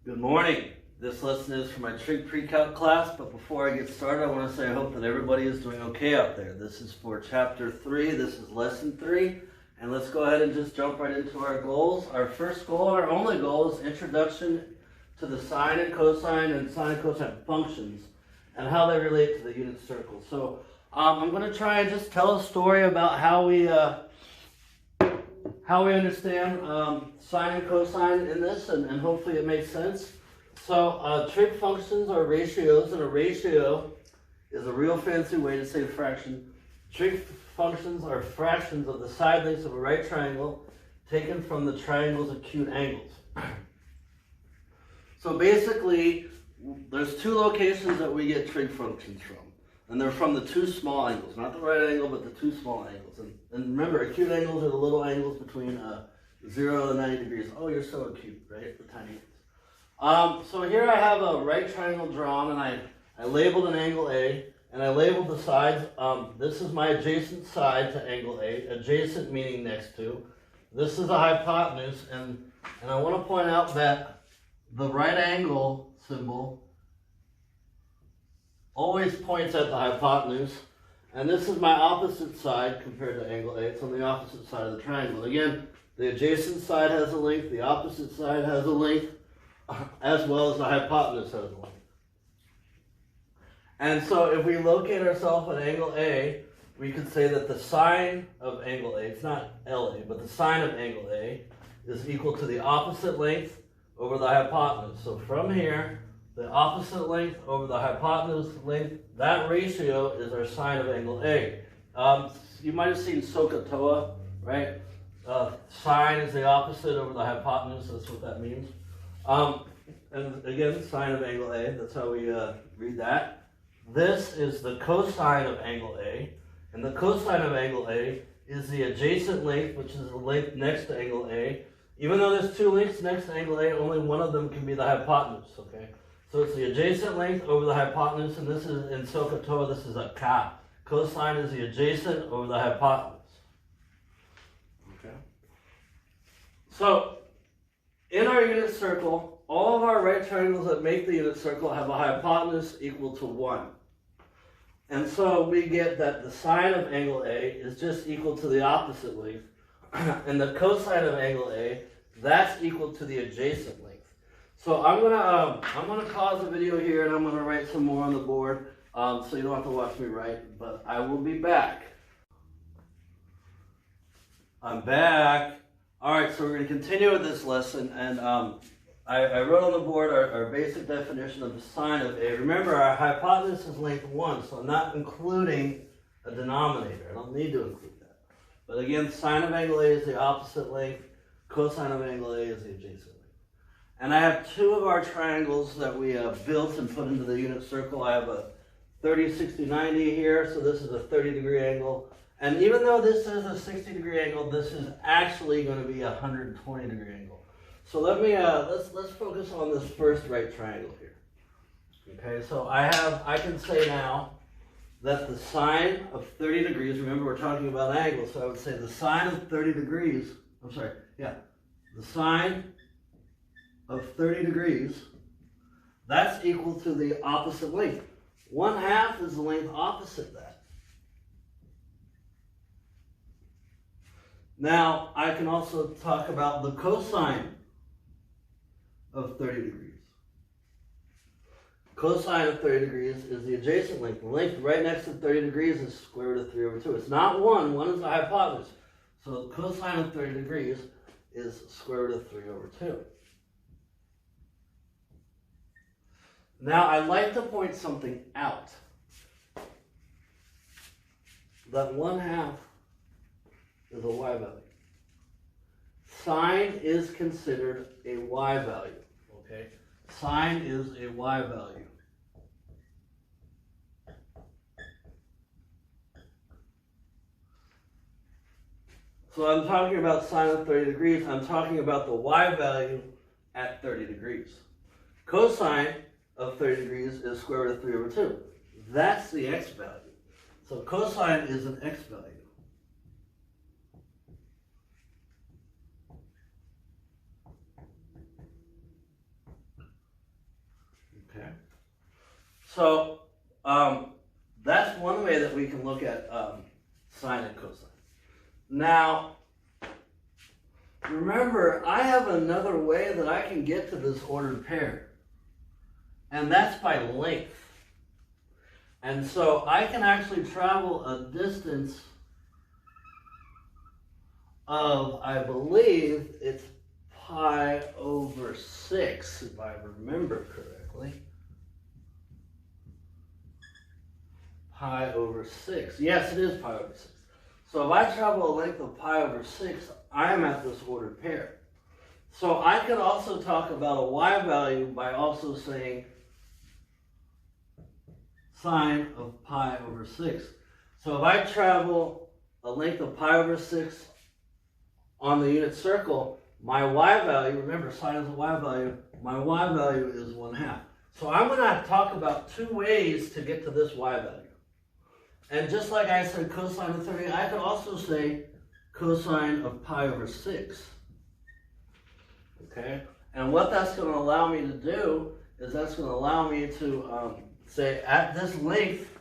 Good morning. This lesson is for my Trig-Precalc class, but before I get started, I want to say I hope that everybody is doing okay out there. This is for Chapter 3, this is Lesson 3, and let's go ahead and just jump right into our goals. Our first goal, our only goal, is introduction to the sine and cosine functions and how they relate to the unit circle. So I'm going to try and just tell a story about how we understand sine and cosine in this, and hopefully it makes sense. So trig functions are ratios, and a ratio is a real fancy way to say fraction. Trig functions are fractions of the side lengths of a right triangle taken from the triangle's acute angles. So basically, there's two locations that we get trig functions from. And they're from the two small angles, not the right angle, but the two small angles. And remember, acute angles are the little angles between 0 and 90 degrees. Oh, you're so acute, right? The tiny ones. So here I have a right triangle drawn, and I labeled an angle A, and I labeled the sides. This is my adjacent side to angle A, adjacent meaning next to. This is a hypotenuse, and I want to point out that the right angle symbol always points at the hypotenuse, and this is my opposite side compared to angle A. It's on the opposite side of the triangle. Again, the adjacent side has a length, the opposite side has a length, as well as the hypotenuse has a length. And so if we locate ourselves at angle A, we could say that the sine of angle A, it's not LA, but the sine of angle A is equal to the opposite length over the hypotenuse. So from here, the opposite length over the hypotenuse length, that ratio is our sine of angle A. You might have seen SOHCAHTOA, right? Sine is the opposite over the hypotenuse, that's what that means. And again, sine of angle A, that's how we read that. This is the cosine of angle A, and the cosine of angle A is the adjacent length, which is the length next to angle A. Even though there's two lengths next to angle A, only one of them can be the hypotenuse, okay? So it's the adjacent length over the hypotenuse, and this is, in SOHCAHTOA, this is a ka. Cosine is the adjacent over the hypotenuse. Okay. So, in our unit circle, all of our right triangles that make the unit circle have a hypotenuse equal to 1. And so we get that the sine of angle A is just equal to the opposite length, and the cosine of angle A, that's equal to the adjacent length. So I'm gonna pause the video here, and I'm gonna write some more on the board, so you don't have to watch me write, but I will be back. I'm back. All right, so we're gonna continue with this lesson, and I wrote on the board our basic definition of the sine of A. Remember, our hypotenuse is length 1, so I'm not including a denominator. I don't need to include that. But again, sine of angle A is the opposite length, cosine of angle A is the adjacent length. And I have two of our triangles that we built and put into the unit circle. I have a 30, 60, 90 here, so this is a 30-degree angle. And even though this is a 60-degree angle, this is actually going to be a 120-degree angle. So let me let's focus on this first right triangle here. Okay, so I can say now that the sine of 30 degrees, remember we're talking about angles, so I would say the sine of 30 degrees, the sine of 30 degrees, that's equal to the opposite length. 1/2 is the length opposite that. Now, I can also talk about the cosine of 30 degrees. Cosine of 30 degrees is the adjacent length. The length right next to 30 degrees is square root of 3 over 2. It's not 1, 1 is the hypotenuse. So cosine of 30 degrees is square root of 3 over 2. Now, I'd like to point something out. That 1/2 is a y value. Sine is considered a y value, okay? Sine is a y value. So I'm talking about sine of 30 degrees. I'm talking about the y value at 30 degrees. Cosine of 30 degrees is square root of 3 over 2. That's the x value. So cosine is an x value. So that's one way that we can look at sine and cosine. Now, remember, I have another way that I can get to this ordered pair, and that's by length. And so I can actually travel a distance of, I believe it's pi over 6, if I remember correctly. Pi over 6. Yes, it is pi over 6. So if I travel a length of pi over 6, I am at this ordered pair. So I could also talk about a y value by also saying sine of pi over 6. So if I travel a length of pi over 6 on the unit circle, my y value, remember sine is a y value, my y value is 1/2. So I'm going to talk about two ways to get to this y value. And just like I said cosine of 30, I could also say cosine of pi over 6. Okay? And what that's going to allow me to do is that's going to allow me to say at this length,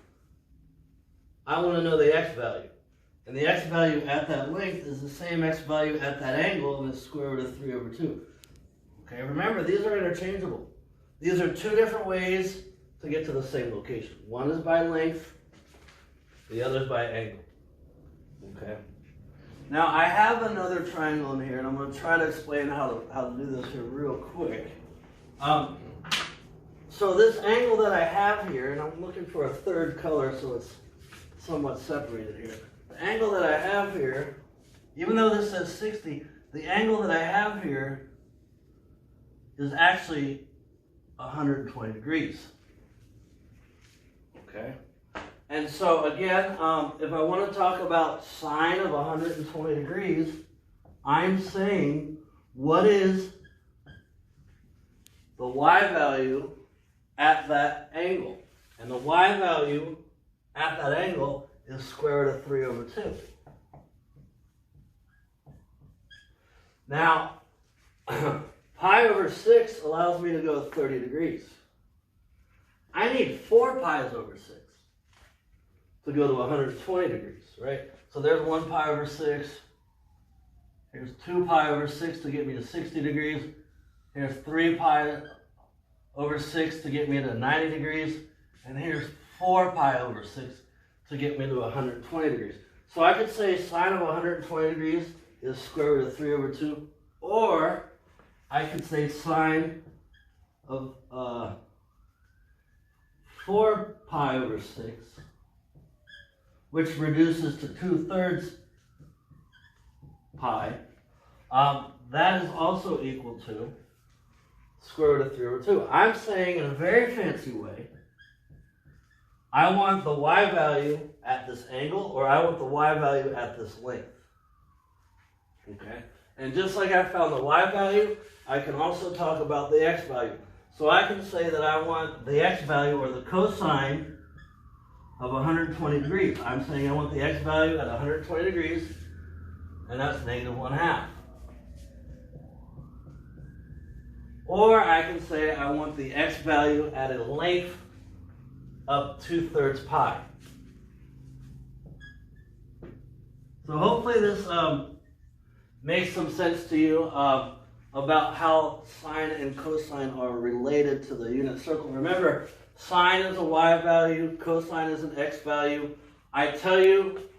I want to know the x value. And the x value at that length is the same x value at that angle, and it's square root of 3 over 2. Okay, remember, these are interchangeable. These are two different ways to get to the same location. One is by length, the other is by angle. Okay. Now, I have another triangle in here, and I'm going to try to explain how to do this here real quick. So this angle that I have here, and I'm looking for a third color so it's somewhat separated here. The angle that I have here, even though this says 60, the angle that I have here is actually 120 degrees. Okay? And so again, if I want to talk about sine of 120 degrees, I'm saying what is the y value at that angle? And the y value at that angle is square root of 3 over 2. Now, pi over 6 allows me to go 30 degrees. I need 4 pi's over 6 to go to 120 degrees, right? So there's 1 pi over 6. Here's 2 pi over 6 to get me to 60 degrees. Here's 3 pi over 6 to get me to 90 degrees. And here's 4 pi over 6 to get me to 120 degrees. So I could say sine of 120 degrees is square root of 3 over 2. Or I could say sine of 4 pi over 6, which reduces to 2/3 pi. That is also equal to square root of 3 over 2. I'm saying in a very fancy way, I want the y value at this angle, or I want the y value at this length. Okay? And just like I found the y value, I can also talk about the x value. So I can say that I want the x value, or the cosine, of 120 degrees. I'm saying I want the x value at 120 degrees, and that's negative 1/2. Or I can say I want the x value at a length of 2/3 pi. So hopefully this makes some sense to you about how sine and cosine are related to the unit circle. Remember, sine is a y value, cosine is an x value. I tell you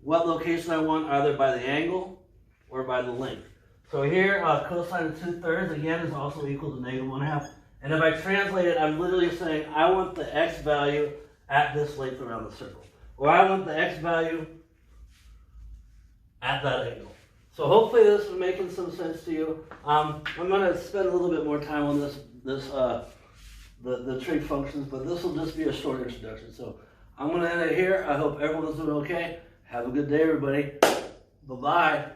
what location I want either by the angle or by the length. So here, cosine of 2/3 again is also equal to negative 1/2. And if I translate it, I'm literally saying I want the x value at this length around the circle. Or I want the x value at that angle. So hopefully this is making some sense to you. I'm going to spend a little bit more time on the trig functions, but this will just be a short introduction. So I'm going to end it here. I hope everyone's doing okay. Have a good day, everybody. Bye-bye.